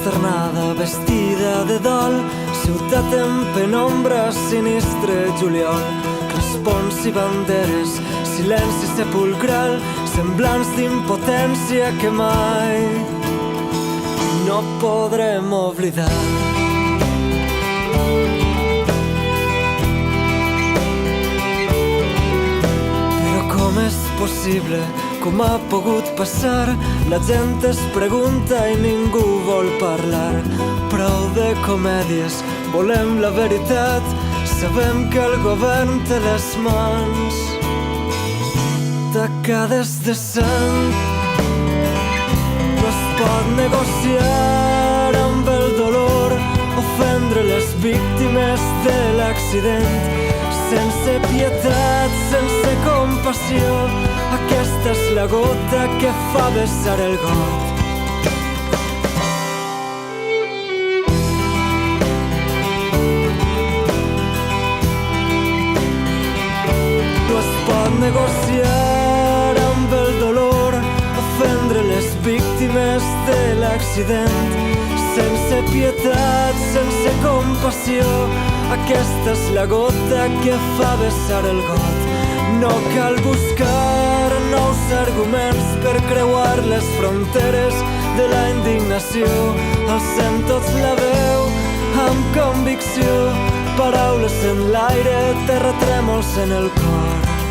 consternada, vestida de dol, ciutat en penombra, sinistre juliol, crespons i banderes, silenci sepulcral, semblants d'impotència que mai no podrem oblidar. Però com és possible? Com ha pogut passar? La gent es pregunta i ningú vol parlar. Prou de comèdies, volem la veritat. Sabem que el govern té les mans tacades de sang. No es pot negociar amb el dolor, ofendre les víctimes de l'accident. Sense pietat, sense compassió, aquesta és la gota que fa vessar el got. No es pot negociar amb el dolor, ofendre les víctimes de l'accident. Sense pietat, sense compassió, aquesta és la gota que fa vessar el got. No cal buscar nous arguments per creuar les fronteres de la indignació. Alcem tots la veu amb convicció, paraules en l'aire, terratrèmols en el cor.